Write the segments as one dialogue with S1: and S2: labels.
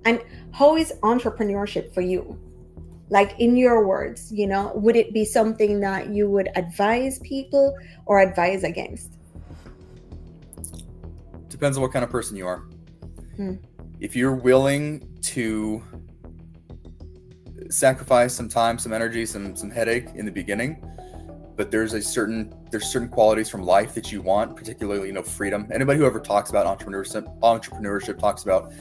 S1: And how is entrepreneurship for you? Like, in your words, would it be something that you would advise people or advise against?
S2: Depends on what kind of person you are.
S1: Hmm.
S2: If you're willing to sacrifice some time, some energy, some headache in the beginning, but there's certain qualities from life that you want, particularly freedom. Anybody who ever talks about entrepreneurship talks about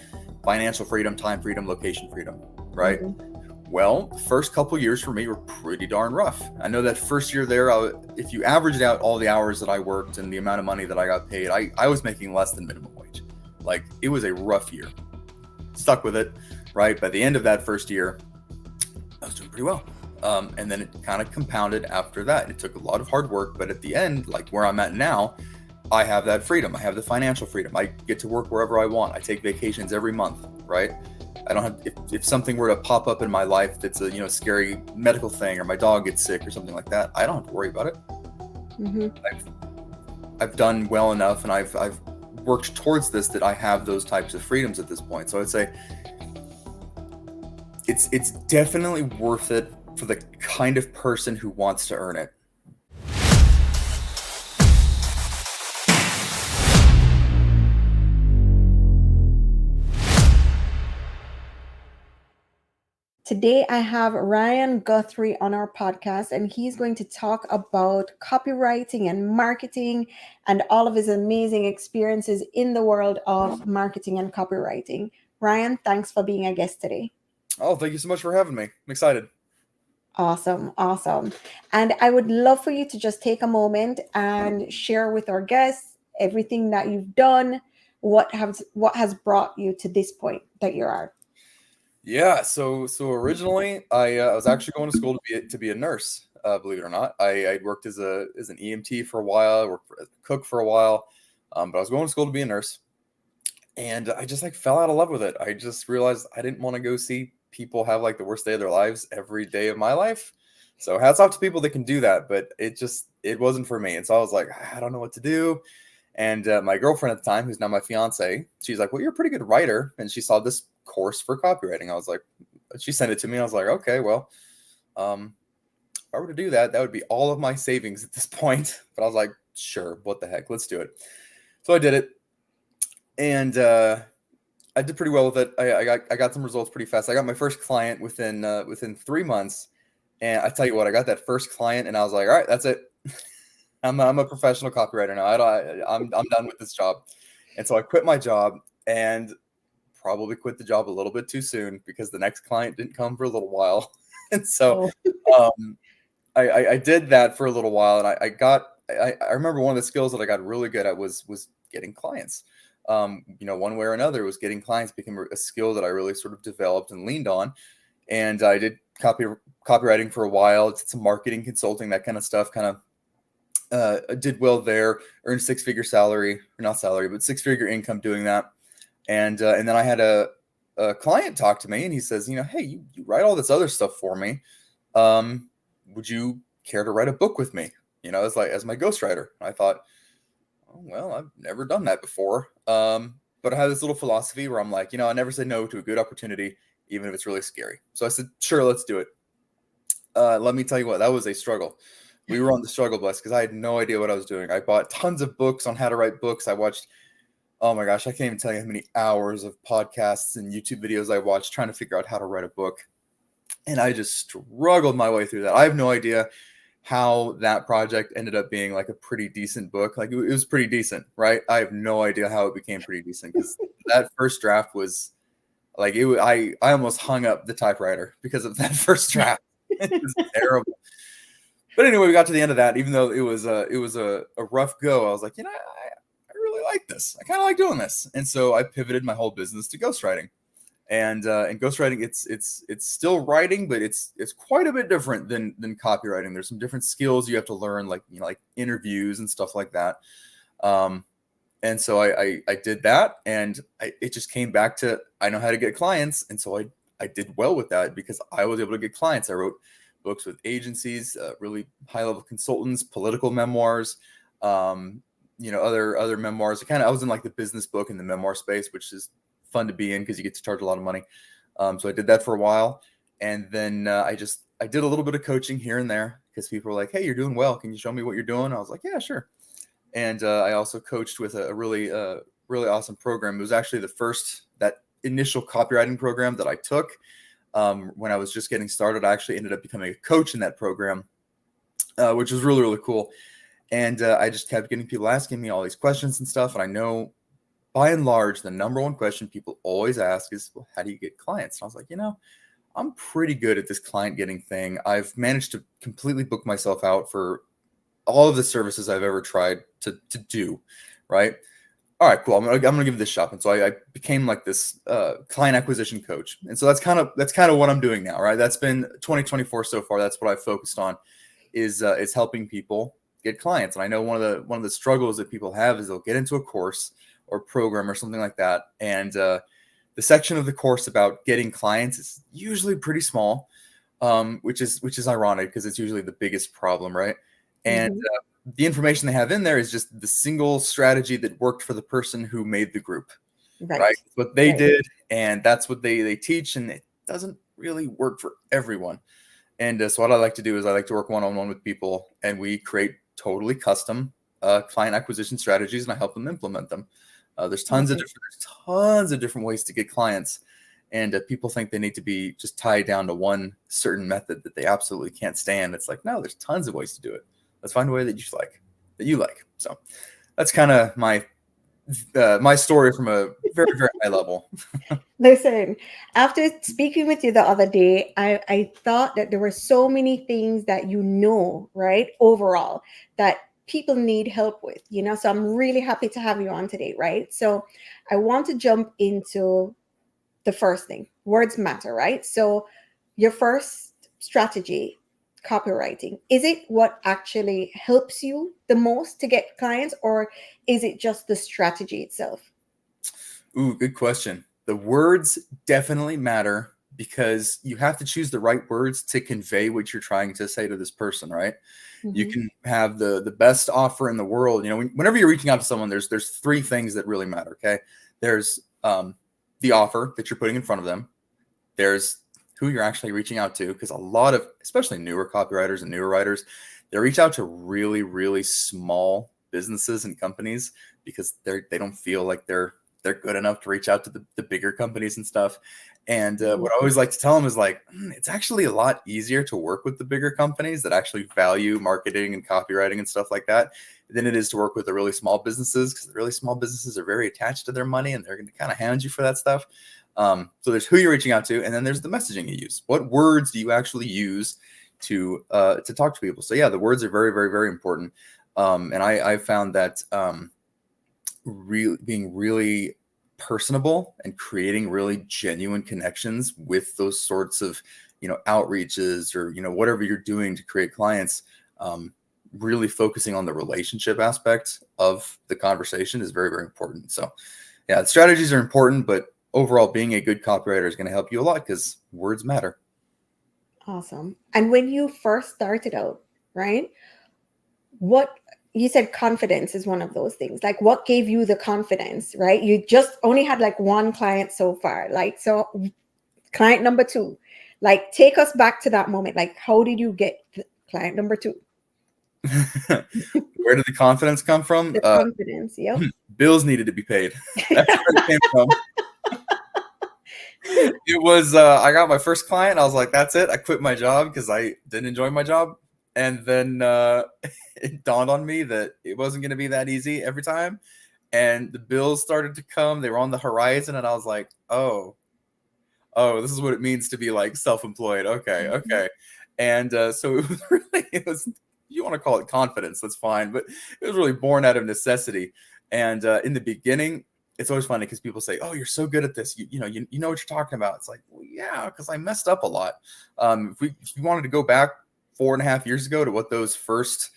S2: financial freedom, time freedom, location freedom, right?
S1: Hmm.
S2: Well, the first couple years for me were pretty darn rough. I know that first year there, if you averaged out all the hours that I worked and the amount of money that I got paid, I was making less than minimum wage. Like, it was a rough year. Stuck with it, right? By the end of that first year, I was doing pretty well. And then it kind of compounded after that. It took a lot of hard work, but at the end, like where I'm at now, I have that freedom. I have the financial freedom. I get to work wherever I want. I take vacations every month, right? I don't have, if something were to pop up in my life that's a scary medical thing, or my dog gets sick or something like that, I don't have to worry about it.
S1: Hmm.
S2: I've done well enough, and I've worked towards this, that I have those types of freedoms at this point. So I'd say it's definitely worth it for the kind of person who wants to earn it.
S1: Today, I have Ryan Guthrie on our podcast, and he's going to talk about copywriting and marketing and all of his amazing experiences in the world of marketing and copywriting. Ryan, thanks for being a guest today.
S2: Oh, thank you so much for having me. I'm excited.
S1: Awesome, awesome. And I would love for you to just take a moment and share with our guests everything that you've done, what has brought you to this point that you are.
S2: Yeah, so originally I was actually going to school to be a nurse. Believe it or not, I worked as an EMT for a while. I worked as a cook for a while, but I was going to school to be a nurse, and I just like fell out of love with it. I just realized I didn't want to go see people have like the worst day of their lives every day of my life. So hats off to people that can do that, but it wasn't for me. And so I was like, I don't know what to do. And my girlfriend at the time, who's now my fiance, she's like, well, you're a pretty good writer. And she saw this course for copywriting. I was like, she sent it to me. I was like, okay, well, if I were to do that, that would be all of my savings at this point. But I was like, sure, what the heck, let's do it. So I did it, and I did pretty well with it. I got some results pretty fast. I got my first client within 3 months, and I tell you what, I got that first client, and I was like, all right, that's it. I'm a professional copywriter now. I'm done with this job. And so I quit my job, and probably quit the job a little bit too soon, because the next client didn't come for a little while. And so
S1: Oh.
S2: um, I did that for a little while, and I remember one of the skills that I got really good at was getting clients. One way or another, was getting clients became a skill that I really sort of developed and leaned on. And I did copywriting for a while, did some marketing consulting, that kind of stuff, kind of did well there, earned six-figure salary, or not salary, but six-figure income doing that. And then I had a client talk to me, and he says, hey, you write all this other stuff for me. Would you care to write a book with me? As my ghostwriter. I thought, oh, well, I've never done that before. But I had this little philosophy where I'm like, I never say no to a good opportunity, even if it's really scary. So I said, sure, let's do it. Let me tell you what, that was a struggle. We were on the struggle bus because I had no idea what I was doing. I bought tons of books on how to write books. I watched, oh my gosh, I can't even tell you how many hours of podcasts and YouTube videos I watched trying to figure out how to write a book. And I just struggled my way through that. I have no idea how that project ended up being like a pretty decent book. Like, it was pretty decent, right? I have no idea how it became pretty decent, because that first draft was like, I almost hung up the typewriter because of that first draft. It was terrible. But anyway, we got to the end of that. Even though it was a rough go, I was like, I really like this. I kind of like doing this. And so I pivoted my whole business to ghostwriting. And ghostwriting, it's still writing, but it's quite a bit different than copywriting. There's some different skills you have to learn, like like interviews and stuff like that. And so I did that, and it just came back to, I know how to get clients, and so I did well with that because I was able to get clients. I wrote books with agencies, really high level consultants, political memoirs, other memoirs. I was in like the business book and the memoir space, which is fun to be in because you get to charge a lot of money. So I did that for a while. And then I did a little bit of coaching here and there because people were like, hey, you're doing well. Can you show me what you're doing? I was like, yeah, sure. And I also coached with a really awesome program. It was actually that initial copywriting program that I took when I was just getting started. I actually ended up becoming a coach in that program, which was really, really cool. And I just kept getting people asking me all these questions and stuff. And I know by and large, the number one question people always ask is, well, how do you get clients? And I was like, I'm pretty good at this client getting thing. I've managed to completely book myself out for all of the services I've ever tried to do. Right. All right, cool. I'm gonna give it this shot. And so I became like this client acquisition coach. And so that's kind of what I'm doing now. Right. That's been 2024 so far. That's what I've focused on is helping people get clients. And I know one of the struggles that people have is they'll get into a course or program or something like that. And the section of the course about getting clients is usually pretty small, which is ironic because it's usually the biggest problem, right? And the information they have in there is just the single strategy that worked for the person who made the group, right? What they did, and that's what they teach, and it doesn't really work for everyone. And so what I like to do is I like to work one-on-one with people, and we create totally custom client acquisition strategies, and I help them implement them. There's tons of different ways to get clients, and people think they need to be just tied down to one certain method that they absolutely can't stand. It's like, no, there's tons of ways to do it. Let's find a way that you like. So that's kind of my story from a very, very high level.
S1: Listen, after speaking with you the other day, I thought that there were so many things that right, overall, that people need help with, so I'm really happy to have you on today, right? So I want to jump into the first thing. Words matter, right? So your first strategy, copywriting, is it what actually helps you the most to get clients, or is it just the strategy itself?
S2: Ooh, good question. The words definitely matter because you have to choose the right words to convey what you're trying to say to this person, right? You can have the best offer in the world. Whenever you're reaching out to someone, there's three things that really matter. Okay. There's the offer that you're putting in front of them. There's who you're actually reaching out to, because a lot of, especially newer copywriters and newer writers, they reach out to really, really small businesses and companies because they don't feel like they're good enough to reach out to the bigger companies and stuff. And what I always like to tell them is like, it's actually a lot easier to work with the bigger companies that actually value marketing and copywriting and stuff like that than it is to work with the really small businesses, because the really small businesses are very attached to their money and they're going to kind of hound you for that stuff. So there's who you're reaching out to, and then there's the messaging you use. What words do you actually use to talk to people? So yeah, the words are very, very, very important. And I found that being really personable and creating really genuine connections with those sorts of, outreaches or, whatever you're doing to create clients, really focusing on the relationship aspect of the conversation is very, very important. So yeah, strategies are important, but overall being a good copywriter is going to help you a lot because words matter.
S1: Awesome. And when you first started out, right, what you said confidence is one of those things. Like, what gave you the confidence, right? You just only had like one client so far. Like, so client number two, like, take us back to that moment. Like, how did you get client number two?
S2: Where did the confidence come from?
S1: The confidence, yep.
S2: Bills needed to be paid. That's where it came from. It was, I got my first client. I was like, that's it. I quit my job because I didn't enjoy my job. And then it dawned on me that it wasn't going to be that easy every time. And the bills started to come. They were on the horizon. And I was like, oh, this is what it means to be like self-employed. Okay. And so it was, you want to call it confidence, that's fine. But it was really born out of necessity. And in the beginning, it's always funny because people say, oh, you're so good at this. You know what you're talking about. It's like, well, yeah, because I messed up a lot. If you wanted to go back 4.5 years ago to what those first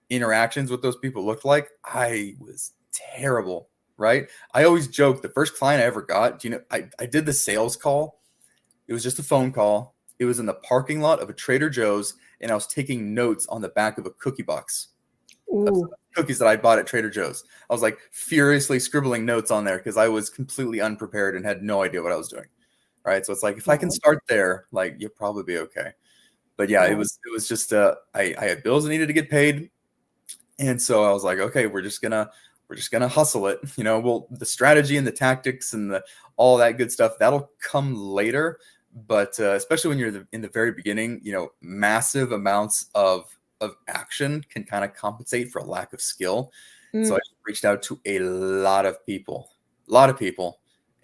S2: interactions with those people looked like, I was terrible, right? I always joke, the first client I ever got, I did the sales call. It was just a phone call. It was in the parking lot of a Trader Joe's, and I was taking notes on the back of a cookie box. cookies that I bought at Trader Joe's. I was like furiously scribbling notes on there because I was completely unprepared and had no idea what I was doing. Right. So it's like, if I can
S1: Wow.
S2: start there, like you'll probably be okay. But yeah, it
S1: Wow.
S2: was just I had bills that needed to get paid. And so I was like, okay, we're just gonna hustle it. Well, the strategy and the tactics and all that good stuff, that'll come later. But especially when you're in the very beginning, massive amounts of action can kind of compensate for a lack of skill. So I
S1: Mm.
S2: just reached out to a lot of people,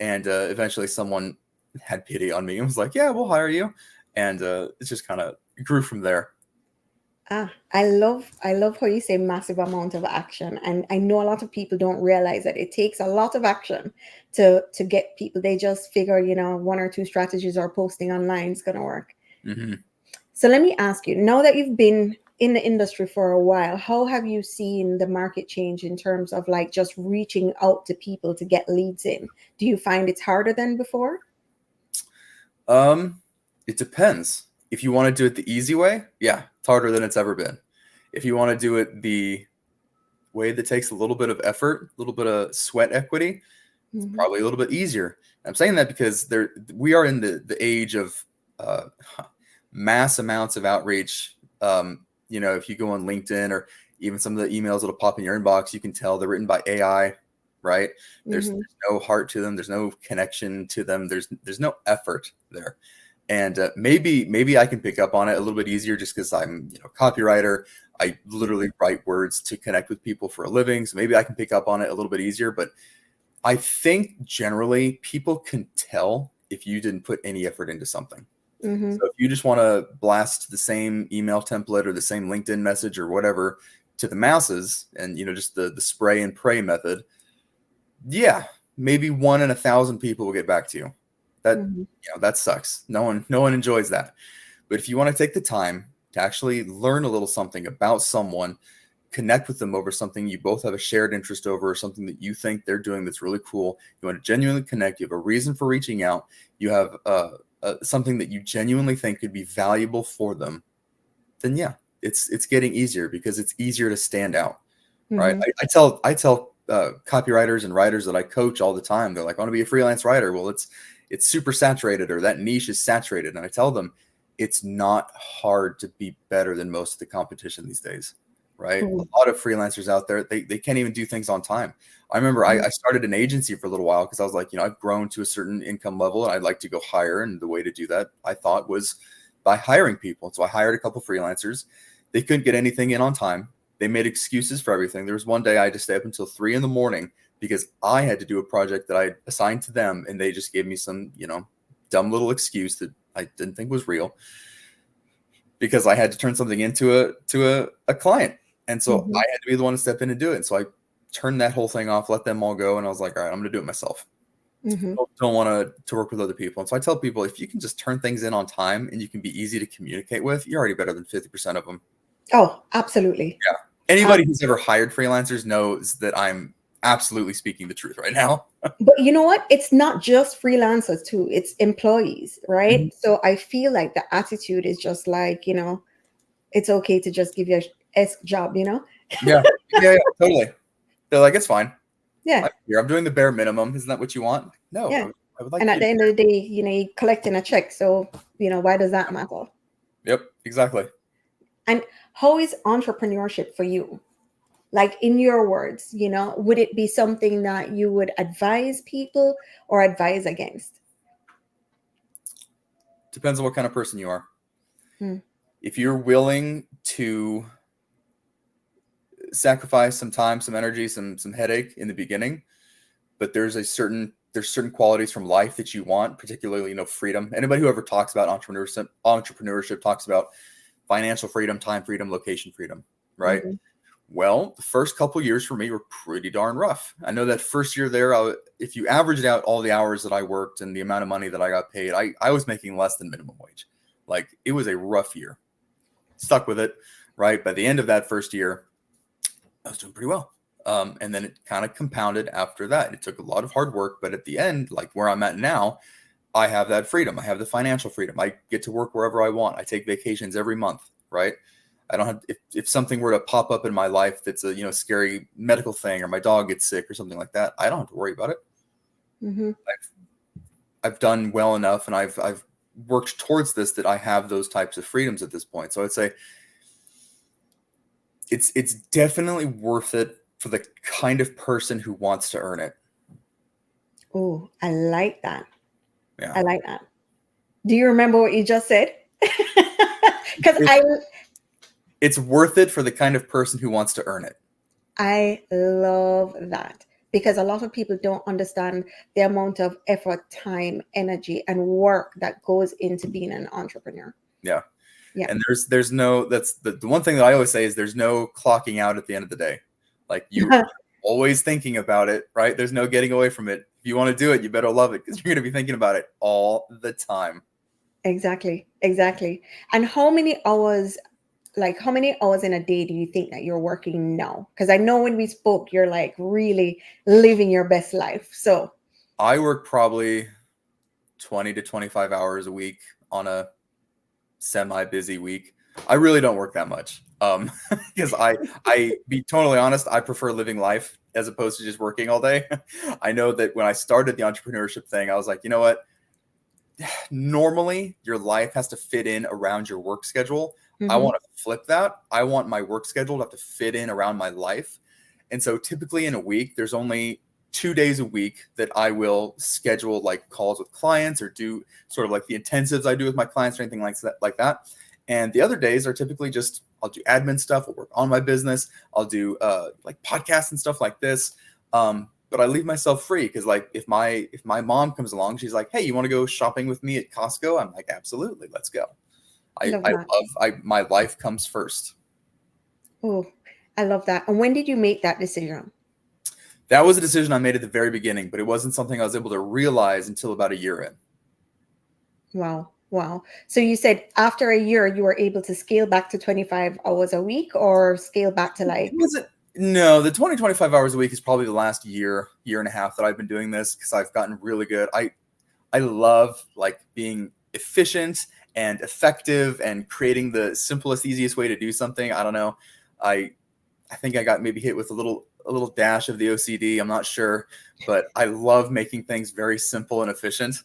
S2: and eventually someone had pity on me and was like, "Yeah, we'll hire you," and it just kind of grew from there.
S1: I love how you say massive amount of action. And I know a lot of people don't realize that it takes a lot of action to get people. They just figure, one or two strategies or posting online is gonna work.
S2: Hmm.
S1: So let me ask you, now that you've been in the industry for a while, how have you seen the market change in terms of like just reaching out to people to get leads in? Do you find it's harder than before?
S2: Um, it depends. If you want to do it the easy way, yeah, it's harder than it's ever been. If you want to do it the way that takes a little bit of effort, a little bit of sweat equity, it's
S1: Hmm.
S2: probably a little bit easier. I'm saying that because we are in the age of uh, mass amounts of outreach. If you go on LinkedIn or even some of the emails that'll pop in your inbox, you can tell they're written by AI, right? There's
S1: Hmm.
S2: no heart to them. There's no connection to them. There's no effort there. And maybe I can pick up on it a little bit easier just because I'm copywriter. I literally write words to connect with people for a living, so maybe I can pick up on it a little bit easier. But I think generally people can tell if you didn't put any effort into something.
S1: Hmm.
S2: So if you just want to blast the same email template or the same LinkedIn message or whatever to the masses, and just the spray and pray method, yeah, maybe 1 in 1,000 people will get back to you. That
S1: Hmm.
S2: that sucks. No one enjoys that. But if you want to take the time to actually learn a little something about someone, connect with them over something you both have a shared interest over, or something that you think they're doing that's really cool. You want to genuinely connect. You have a reason for reaching out. You have something that you genuinely think could be valuable for them. Then yeah, it's getting easier because it's easier to stand out, right?
S1: Hmm.
S2: I tell copywriters and writers that I coach all the time. They're like, "I want to be a freelance writer." Well, it's super saturated, or that niche is saturated, and I tell them it's not hard to be better than most of the competition these days, right?
S1: Cool.
S2: A lot of freelancers out there, they can't even do things on time. I remember I started an agency for a little while because I was like, I've grown to a certain income level and I'd like to go higher. And the way to do that, I thought, was by hiring people. So I hired a couple freelancers. They couldn't get anything in on time. They made excuses for everything. There was one day I had to stay up until 3 in the morning because I had to do a project that I assigned to them, and they just gave me some, dumb little excuse that I didn't think was real, because I had to turn something into a client. And so
S1: Hmm.
S2: I had to be the one to step in and do it. And so I turned that whole thing off, let them all go. And I was like, all right, I'm going to do it myself.
S1: Hmm.
S2: Don't want to work with other people. And so I tell people, if you can just turn things in on time and you can be easy to communicate with, you're already better than 50% of them.
S1: Oh, absolutely.
S2: Yeah. Anybody who's ever hired freelancers knows that I'm absolutely speaking the truth right now.
S1: But you know what? It's not just freelancers too, it's employees, right?
S2: Mhm.
S1: So I feel like the attitude is just like, it's okay to just give you a S job.
S2: Yeah. Yeah, totally. They're like, it's fine.
S1: Yeah,
S2: I'm doing the bare minimum. Isn't that what you want? No,
S1: yeah.
S2: I would like
S1: And
S2: you
S1: at the
S2: to.
S1: end of the day, you're collecting a check. So, why does that matter?
S2: Yep, exactly.
S1: And how is entrepreneurship for you? Like in your words, would it be something that you would advise people or advise against?
S2: Depends on what kind of person you are.
S1: Hmm.
S2: If you're willing to sacrifice some time, some energy, some headache in the beginning, but there's certain qualities from life that you want, particularly freedom. Anybody who ever talks about entrepreneurship talks about financial freedom, time freedom, location freedom, right?
S1: Hmm.
S2: Well, the first couple years for me were pretty darn rough. I know that first year there, if you averaged out all the hours that I worked and the amount of money that I got paid, I was making less than minimum wage. Like, it was a rough year. Stuck with it, right? By the end of that first year, I was doing pretty well. And then it kind of compounded after that. It took a lot of hard work, but at the end, like where I'm at now, I have that freedom. I have the financial freedom. I get to work wherever I want. I take vacations every month, right? I don't have, if something were to pop up in my life that's a, scary medical thing, or my dog gets sick or something like that, I don't have to worry about it.
S1: Mm-hmm.
S2: I've done well enough, and I've worked towards this, that I have those types of freedoms at this point. So I'd say it's definitely worth it for the kind of person who wants to earn it.
S1: Oh, I like that.
S2: Yeah.
S1: I like that. Do you remember what you just said? Because
S2: It's worth it for the kind of person who wants to earn it.
S1: I love that, because a lot of people don't understand the amount of effort, time, energy, and work that goes into being an entrepreneur.
S2: Yeah.
S1: Yeah.
S2: And there's no, that's the one thing that I always say is there's no clocking out at the end of the day. Like, you're always thinking about it, right? There's no getting away from it. If you want to do it, you better love it, because you're going to be thinking about it all the time.
S1: Exactly. Exactly. And how many hours in a day do you think that you're working now? Because I know when we spoke, you're like really living your best life. So
S2: I work probably 20 to 25 hours a week on a semi-busy week. I really don't work that much. Because I be totally honest, I prefer living life as opposed to just working all day. I know that when I started the entrepreneurship thing, I was like, you know what? Normally your life has to fit in around your work schedule. I want to flip that. I want my work schedule to have to fit in around my life. And so typically in a week, there's only 2 days a week that I will schedule like calls with clients, or do sort of like the intensives I do with my clients or anything like that. And the other days are typically just, I'll do admin stuff, I'll work on my business, I'll do like podcasts and stuff like this. But I leave myself free, because like if my mom comes along, she's like, hey, you want to go shopping with me at Costco? I'm like, absolutely, let's go.
S1: love
S2: I
S1: that.
S2: love, my life comes first.
S1: Oh, I love that. And when did you make that decision?
S2: That was a decision I made at the very beginning, but it wasn't something I was able to realize until about a year in.
S1: Wow. Wow. So you said after a year, you were able to scale back to 25 hours a week, or scale back to
S2: It wasn't. No, the 25 hours a week is probably the last year and a half that I've been doing this, because I've gotten really good. I love like being efficient and effective and creating the simplest, easiest way to do something. I don't know. I think I got maybe hit with a little dash of the OCD. I'm not sure, but I love making things very simple and efficient.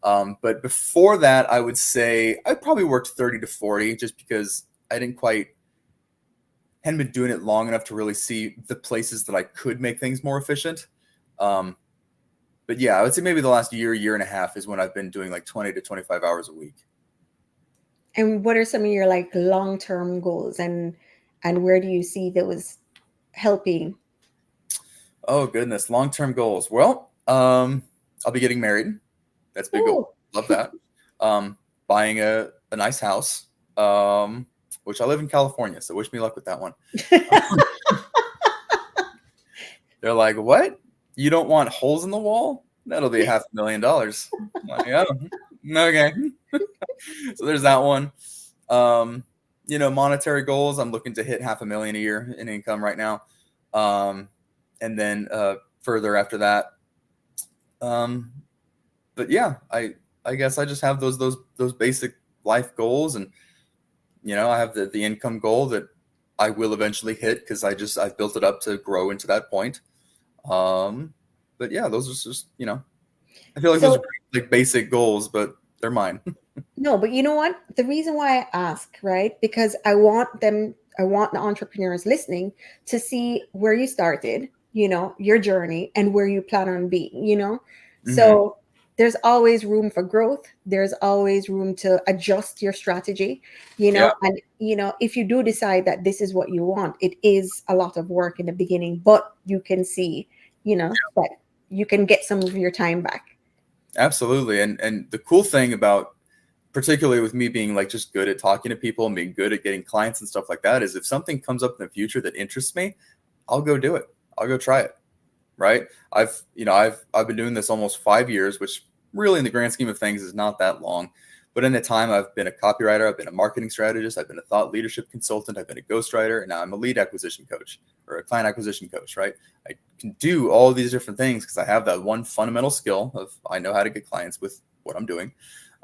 S2: But before that, I would say I probably worked 30 to 40, just because I hadn't been doing it long enough to really see the places that I could make things more efficient. But yeah, I would say maybe the last year and a half is when I've been doing like 20 to 25 hours a week.
S1: And what are some of your like long-term goals, and where do you see those helping?
S2: Oh goodness, long-term goals. Well, I'll be getting married. That's a big goal.
S1: Oh,
S2: Love that. Buying a nice house, which I live in California, so wish me luck with that one. They're like, what? You don't want holes in the wall? That'll be $500,000. Like, yeah, okay. So there's that one. Monetary goals. I'm looking to hit $500,000 a year in income right now. And then further after that. But yeah, I guess I just have those basic life goals, and I have the income goal that I will eventually hit, because I've built it up to grow into that point. But yeah, those are just, I feel like those are
S1: so
S2: pretty, like, basic goals, but they're mine.
S1: no, but you know what? The reason why I ask, right? Because I want the entrepreneurs listening to see where you started, your journey, and where you plan on being.
S2: Mm-hmm.
S1: So there's always room for growth. There's always room to adjust your strategy,
S2: Yeah,
S1: and if you do decide that this is what you want, it is a lot of work in the beginning, but you can see, that you can get some of your time back.
S2: absolutely. And the cool thing about, particularly with me being like just good at talking to people and being good at getting clients and stuff like that, is if something comes up in the future that interests me, I'll go do it. I'll go try it. Right. I've been doing this almost 5 years, which really in the grand scheme of things is not that long. But in the time, I've been a copywriter, I've been a marketing strategist, I've been a thought leadership consultant, I've been a ghostwriter, and now I'm a lead acquisition coach, or a client acquisition coach, right? I can do all these different things because I have that one fundamental skill of I know how to get clients with what I'm doing.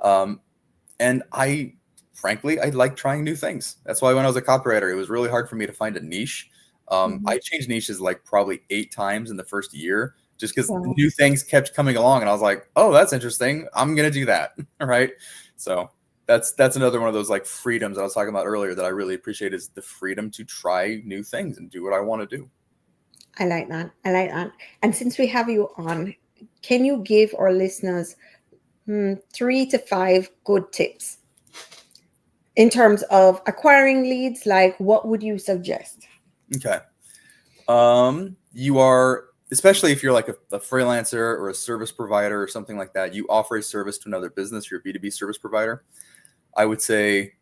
S2: And I frankly, I like trying new things. That's why when I was a copywriter, it was really hard for me to find a niche. I changed niches like probably 8 times in the first year, just because
S1: Wow.
S2: new things kept coming along, and I was like, oh, that's interesting. I'm gonna do that. Right. So that's another one of those like freedoms I was talking about earlier that I really appreciate, is the freedom to try new things and do what I want to do.
S1: I like that. I like that. And since we have you on, can you give our listeners 3 to 5 good tips in terms of acquiring leads? Like, what would you suggest?
S2: Okay. You are, especially if you're like a freelancer or a service provider or something like that, you offer a service to another business, you're a B2B service provider. I would say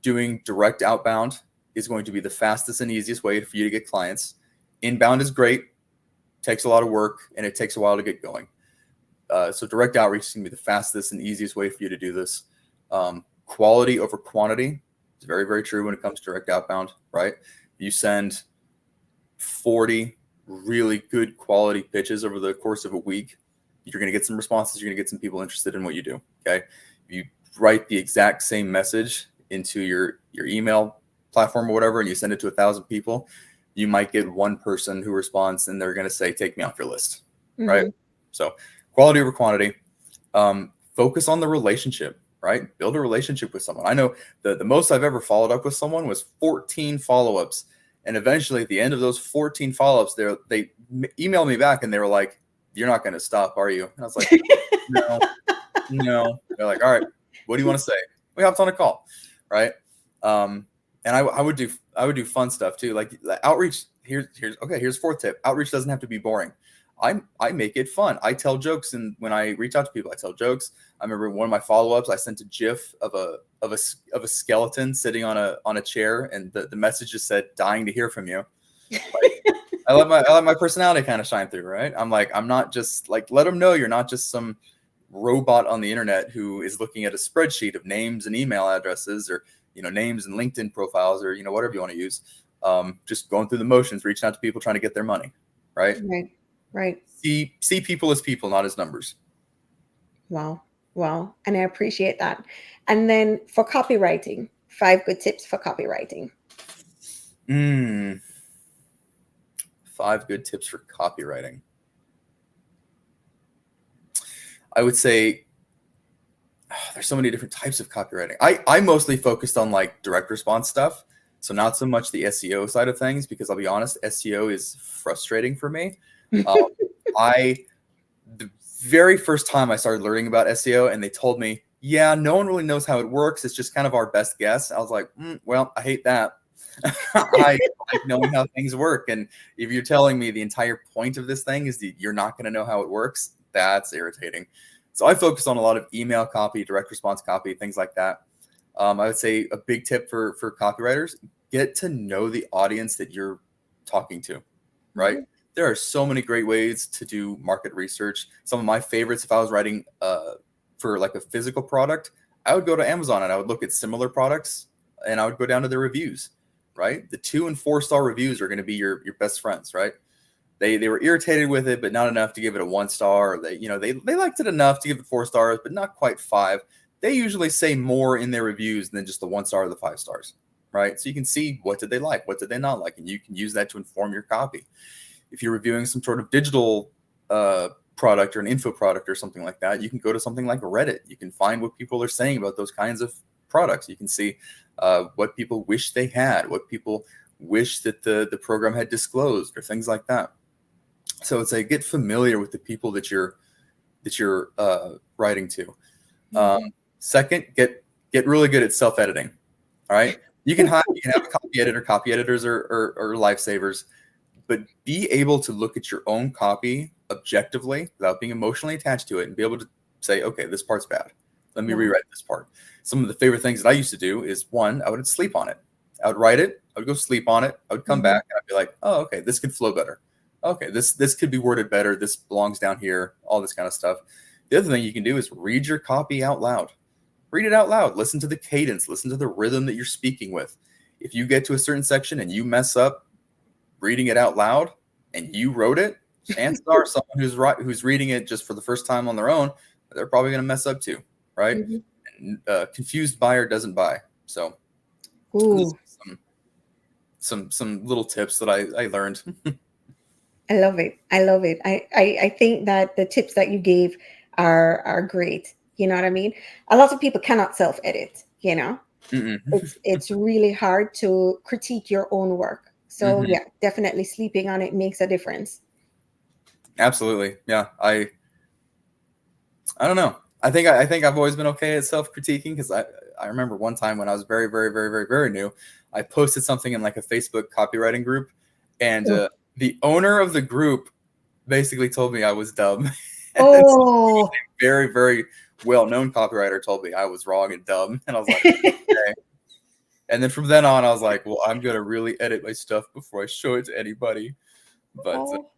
S2: doing direct outbound is going to be the fastest and easiest way for you to get clients. Inbound is great, takes a lot of work, and it takes a while to get going. So direct outreach is going to be the fastest and easiest way for you to do this. Quality over quantity is very, very true when it comes to direct outbound, right? You send 40 really good quality pitches over the course of a week, you're going to get some responses. You're going to get some people interested in what you do. Okay. If you write the exact same message into your email platform or whatever, and you send it to 1,000 people, you might get one person who responds and they're going to say, take me off your list. Right. So quality over quantity. Focus on the relationship, right? Build a relationship with someone. I know the most I've ever followed up with someone was 14 follow-ups. And eventually at the end of those 14 follow-ups, they emailed me back and they were like, you're not going to stop, are you? And I was like, no. They're like, all right, what do you want to say? We hopped on a call. Right. And I would do fun stuff too. Like outreach. Here's fourth tip. Outreach doesn't have to be boring. I make it fun. I tell jokes, and when I reach out to people, I tell jokes. I remember one of my follow-ups, I sent a GIF of a skeleton sitting on a chair, and the message just said, "Dying to hear from you." Like, I let my personality kind of shine through, right? I'm like, I'm not just like, let them know you're not just some robot on the internet who is looking at a spreadsheet of names and email addresses, or names and LinkedIn profiles, or whatever you want to use. Just going through the motions, reaching out to people, trying to get their money, right?
S1: Right.
S2: See people as people, not as numbers.
S1: Wow. And I appreciate that. And then for copywriting, 5 good tips for copywriting.
S2: 5 good tips for copywriting. I would say there's so many different types of copywriting. I mostly focused on like direct response stuff. So not so much the SEO side of things, because I'll be honest, SEO is frustrating for me. The very first time I started learning about SEO and they told me, yeah, no one really knows how it works, it's just kind of our best guess. I was like, well, I hate that. I like knowing how things work. And if you're telling me the entire point of this thing is that you're not going to know how it works, that's irritating. So I focus on a lot of email copy, direct response copy, things like that. I would say a big tip for copywriters: get to know the audience that you're talking to, right? There are so many great ways to do market research. Some of my favorites, if I was writing for like a physical product, I would go to Amazon and I would look at similar products and I would go down to their reviews, right? The 2 and 4 star reviews are going to be your best friends, right? They were irritated with it, but not enough to give it a 1 star. Or they liked it enough to give it 4 stars, but not quite 5. They usually say more in their reviews than just the 1 star or the 5 stars, right? So you can see what did they like, what did they not like, and you can use that to inform your copy. If you're reviewing some sort of digital product or an info product or something like that, you can go to something like Reddit. You can find what people are saying about those kinds of products. You can see what people wish they had, what people wish that the program had disclosed, or things like that. So it's like, get familiar with the people that you're writing to. Second, get really good at self-editing. All right. You can have a copy editor. Copy editors are lifesavers. But be able to look at your own copy objectively without being emotionally attached to it, and be able to say, okay, this part's bad. Let me rewrite this part. Some of the favorite things that I used to do is, one, I would sleep on it. I would write it. I would go sleep on it. I would come back and I'd be like, oh, okay, this could flow better. Okay, this could be worded better. This belongs down here, all this kind of stuff. The other thing you can do is read your copy out loud. Read it out loud. Listen to the cadence. Listen to the rhythm that you're speaking with. If you get to a certain section and you mess up reading it out loud and you wrote it, chances are someone who's reading it just for the first time on their own, they're probably going to mess up too, right? And confused buyer doesn't buy. So those
S1: Ooh,
S2: are some little tips that I learned.
S1: I love it. I love it. I think that the tips that you gave are great. You know what I mean? A lot of people cannot self-edit, you know?
S2: Mm-mm.
S1: It's really hard to critique your own work. So
S2: Hmm.
S1: yeah, definitely sleeping on it makes a difference.
S2: Absolutely. Yeah. I don't know. I think I've always been okay at self-critiquing, because I remember one time when I was very, very, very, very, very new, I posted something in like a Facebook copywriting group, and
S1: Oh,
S2: the owner of the group basically told me I was dumb. And so
S1: oh.
S2: very, very well-known copywriter told me I was wrong and dumb, and I was like, okay. And then from then on, I was like, well, I'm gonna really edit my stuff before I show it to anybody. But
S1: Oh,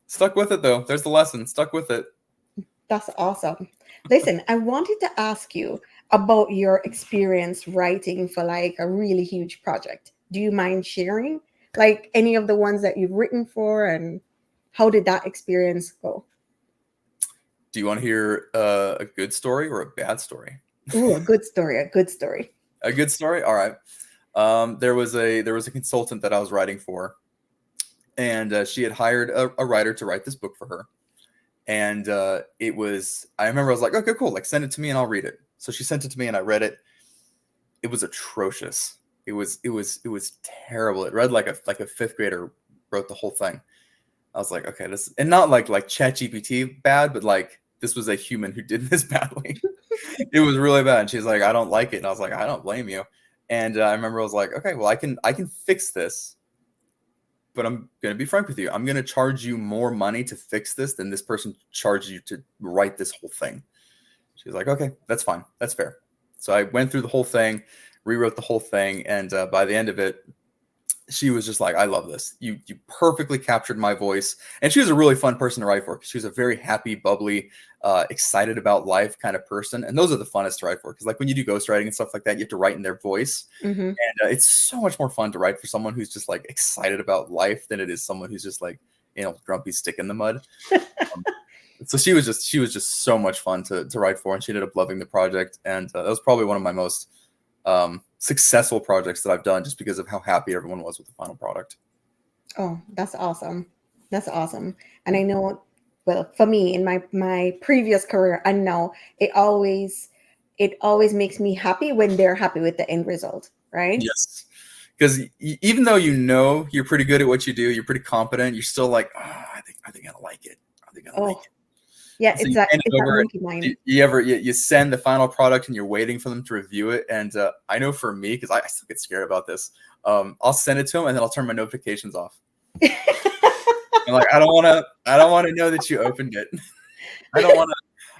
S2: stuck with it though. There's the lesson. Stuck with it.
S1: that's awesome. Listen, I wanted to ask you about your experience writing for like a really huge project. Do you mind sharing like any of the ones that you've written for, and how did that experience go?
S2: Do you want to hear a good story or a bad story?
S1: Ooh, a good story, a good story.
S2: A good story. All right. There was a consultant that I was writing for, and she had hired a writer to write this book for her. And it was, I remember I was like, okay, cool, like send it to me and I'll read it. So she sent it to me and I read it. It was atrocious. It was terrible. It read like a fifth grader wrote the whole thing. I was like, okay, this, and not like ChatGPT bad, but like this was a human who did this badly. It was really bad. And she's like, I don't like it. And I was like, I don't blame you. And I remember I was like, okay, well, I can fix this, but I'm going to be frank with you. I'm going to charge you more money to fix this than this person charged you to write this whole thing. She's like, okay, that's fine. That's fair. So I went through the whole thing, rewrote the whole thing. And by the end of it, she was just like, I love this. You perfectly captured my voice. And she was a really fun person to write for, because she was a very happy, bubbly, excited about life kind of person. And those are the funnest to write for, because like when you do ghostwriting and stuff like that, you have to write in their voice.
S1: Hmm.
S2: And it's so much more fun to write for someone who's just like excited about life than it is someone who's just like, grumpy stick in the mud. So she was just so much fun to write for, and she ended up loving the project. And that was probably one of my most successful projects that I've done, just because of how happy everyone was with the final product.
S1: Oh, that's awesome. That's awesome. And I know, well, for me in my previous career, I know it always makes me happy when they're happy with the end result, right?
S2: Yes. Because even though you're pretty good at what you do, you're pretty competent, you're still like, oh, are they gonna like it? Are they gonna like
S1: Oh,
S2: it?
S1: yeah,
S2: So you hand it
S1: it's that
S2: over, and
S1: monkey mind.
S2: you send the final product and you're waiting for them to review it. And I know for me, because I still get scared about this, I'll send it to them and then I'll turn my notifications off. I'm like, I don't want to know that you opened it. I don't want to.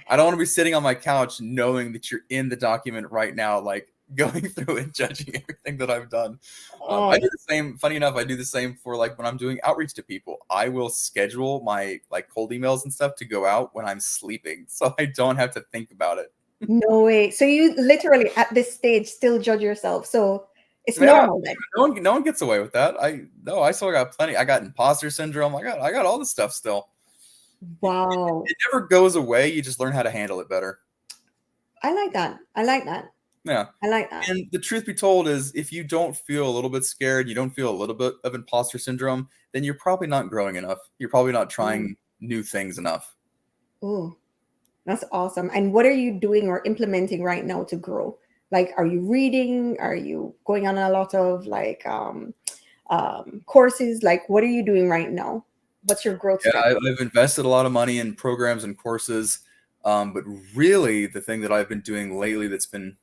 S2: I don't want to be sitting on my couch knowing that you're in the document right now, like going through and judging everything that I've done. I
S1: Oh,
S2: do the same. Funny enough, I do the same for like when I'm doing outreach to people. I will schedule my like cold emails and stuff to go out when I'm sleeping, so I don't have to think about it.
S1: no way. So you literally at this stage still judge yourself. So it's
S2: Yeah,
S1: normal then.
S2: no one gets away with that. I still got plenty. I got imposter syndrome. I got all this stuff still.
S1: Wow.
S2: It never goes away. You just learn how to handle it better.
S1: I like that. I like that.
S2: Yeah.
S1: I like that.
S2: And the truth be told is, if you don't feel a little bit scared, you don't feel a little bit of imposter syndrome, then you're probably not growing enough. You're probably not
S1: Mm.
S2: trying new things enough.
S1: Oh, that's awesome. And what are you doing or implementing right now to grow? Like, are you reading? Are you going on a lot of like courses? Like, what are you doing right now? What's your growth
S2: Yeah,
S1: strategy?
S2: I've invested a lot of money in programs and courses. But really, the thing that I've been doing lately that's been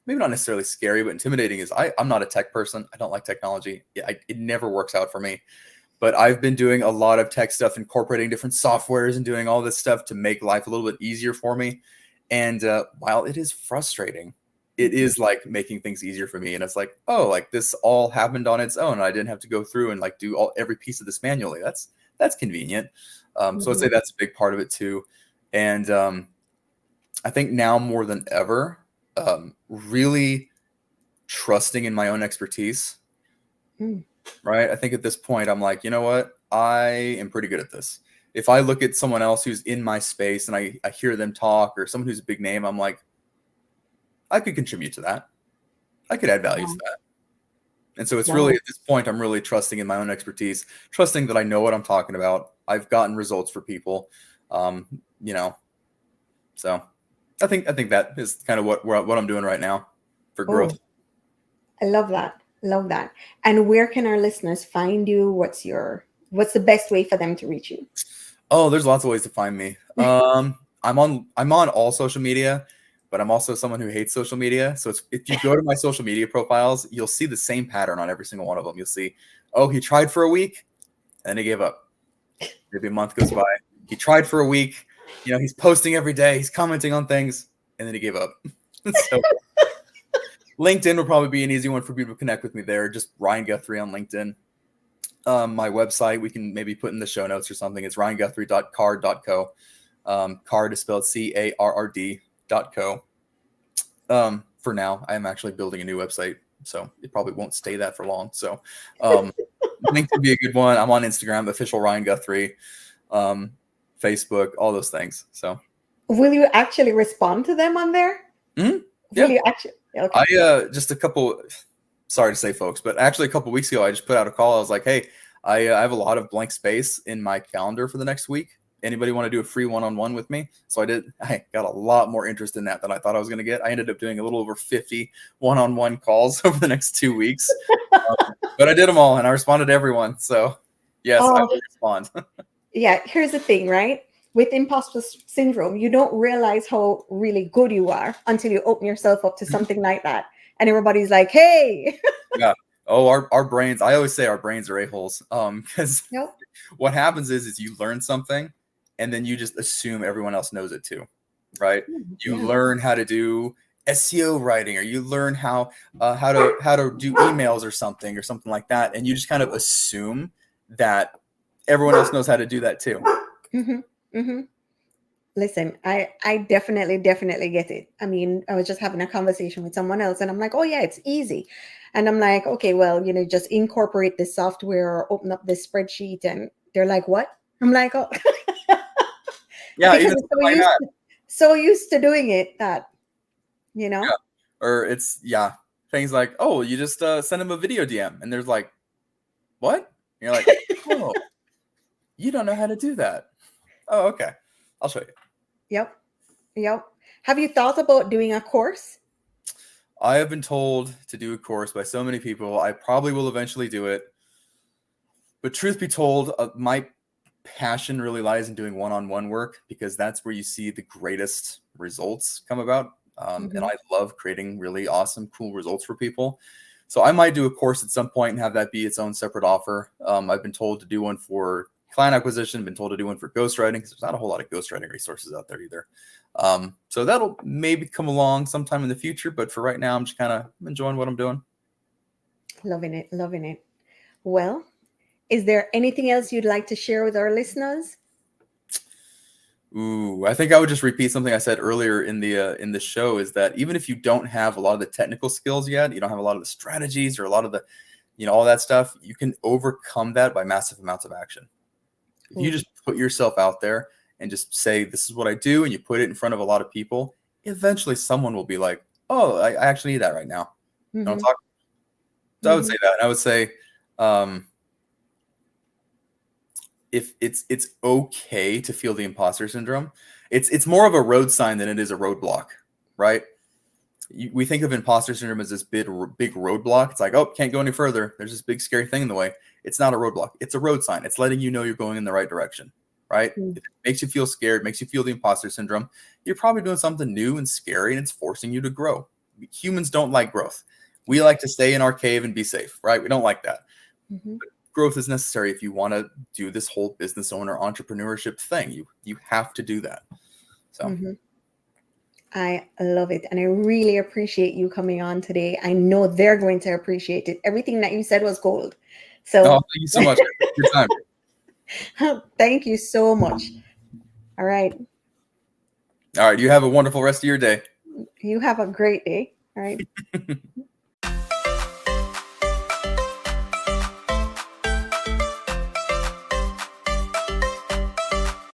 S2: maybe not necessarily scary, but intimidating is I'm not a tech person. I don't like technology. It never works out for me. But I've been doing a lot of tech stuff, incorporating different softwares and doing all this stuff to make life a little bit easier for me. And while it is frustrating, it
S1: Mhm.
S2: is like making things easier for me. And it's like, oh, like this all happened on its own. I didn't have to go through and like do every piece of this manually. That's convenient. So I'd say
S1: Mhm.
S2: that's a big part of it too. And I think now more than ever, really trusting in my own expertise.
S1: Mm.
S2: Right? I think at this point, I'm like, you know what? I am pretty good at this. If I look at someone else who's in my space and I hear them talk, or someone who's a big name, I'm like, I could contribute to that. I could add value
S1: Wow.
S2: to that. And so it's really,
S1: Wow.
S2: at this point, I'm really trusting in my own expertise, trusting that I know what I'm talking about. I've gotten results for people, you know, so I think that is kind of what I'm doing right now for growth.
S1: Oh, I love that. Love that. And where can our listeners find you? What's the best way for them to reach you?
S2: Oh, there's lots of ways to find me. I'm on all social media, but I'm also someone who hates social media. So if you go to my social media profiles, you'll see the same pattern on every single one of them. You'll see, oh, he tried for a week and then he gave up. Maybe a month goes by. He tried for a week. He's posting every day. He's commenting on things, and then he gave up. So LinkedIn will probably be an easy one for people to connect with me there. Just Ryan Guthrie on LinkedIn. My website, we can maybe put in the show notes or something. It's ryanguthrie.card.co. Card is spelled CARRD.co. For now, I am actually building a new website, so it probably won't stay that for long. So LinkedIn would be a good one. I'm on Instagram, official Ryan Guthrie, Facebook, all those things. So
S1: Will you actually respond to them on there?
S2: Mhm.
S1: Will
S2: Yeah.
S1: you actually? Okay.
S2: I just a couple, sorry to say, folks, but actually a couple weeks ago, I just put out a call. I was like, hey, I have a lot of blank space in my calendar for the next week. Anybody want to do a free one-on-one with me? So I did. I got a lot more interest in that than I thought I was going to get. I ended up doing a little over 50 one-on-one calls over the next 2 weeks. But I did them all and I responded to everyone. So yes, I
S1: Oh,
S2: will respond.
S1: yeah. Here's the thing, right? With imposter syndrome, you don't realize how really good you are until you open yourself up to something like that. And everybody's like, hey.
S2: Yeah. Oh, our brains, I always say our brains are a-holes. Because
S1: Yep.
S2: what happens is you learn something and then you just assume everyone else knows it too, right? You
S1: Yeah.
S2: learn how to do SEO writing, or you learn how to do emails or something like that, and you just kind of assume that everyone else knows how to do that too.
S1: Mm-hmm. Mm-hmm. Listen, I definitely get it. I mean, I was just having a conversation with someone else and I'm like, oh yeah, it's easy. And I'm like, okay, well, just incorporate this software or open up this spreadsheet. And they're like, what? I'm like, oh,
S2: Yeah,
S1: because
S2: even
S1: it's
S2: something like that.
S1: so used to doing it that, you know?
S2: Yeah. Or it's things like, oh, you just send them a video DM, and there's like, what? And you're like, oh, you don't know how to do that. Oh, okay. I'll show you.
S1: Yep. Yep. Have you thought about doing a course?
S2: I have been told to do a course by so many people. I probably will eventually do it. But truth be told, my passion really lies in doing one-on-one work, because that's where you see the greatest results come about. And
S1: Mm-hmm.
S2: I love creating really awesome, cool results for people. So I might do a course at some point and have that be its own separate offer. I've been told to do one for client acquisition, been told to do one for ghostwriting, because there's not a whole lot of ghostwriting resources out there either. So that'll maybe come along sometime in the future. But for right now, I'm just kind of enjoying what I'm doing.
S1: Loving it. Loving it. Well, is there anything else you'd like to share with our listeners?
S2: Ooh, I think I would just repeat something I said earlier in the show, is that even if you don't have a lot of the technical skills yet, you don't have a lot of the strategies or a lot of the, all that stuff, you can overcome that by massive amounts of action. If you
S1: Ooh.
S2: just put yourself out there and just say, this is what I do, and you put it in front of a lot of people, eventually someone will be like, oh, I actually need that right now.
S1: Mm-hmm.
S2: So I would
S1: Mm-hmm.
S2: say that. And I would say, if it's okay to feel the imposter syndrome, it's more of a road sign than it is a roadblock, right? We think of imposter syndrome as this big roadblock. It's like, oh, can't go any further. There's this big scary thing in the way. It's not a roadblock. It's a road sign. It's letting you know you're going in the right direction, right?
S1: Mm-hmm.
S2: If it makes you feel scared, makes you feel the imposter syndrome, you're probably doing something new and scary, and it's forcing you to grow. Humans don't like growth. We like to stay in our cave and be safe, right? We don't like that.
S1: Mm-hmm.
S2: Growth is necessary if you want to do this whole business owner entrepreneurship thing. You have to do that. So
S1: Mm-hmm. I love it. And I really appreciate you coming on today. I know they're going to appreciate it. Everything that you said was gold.
S2: oh,
S1: So
S2: thank you so much. Good time.
S1: thank you so much. All right.
S2: All right, you have a wonderful rest of your day.
S1: You have a great day. All right.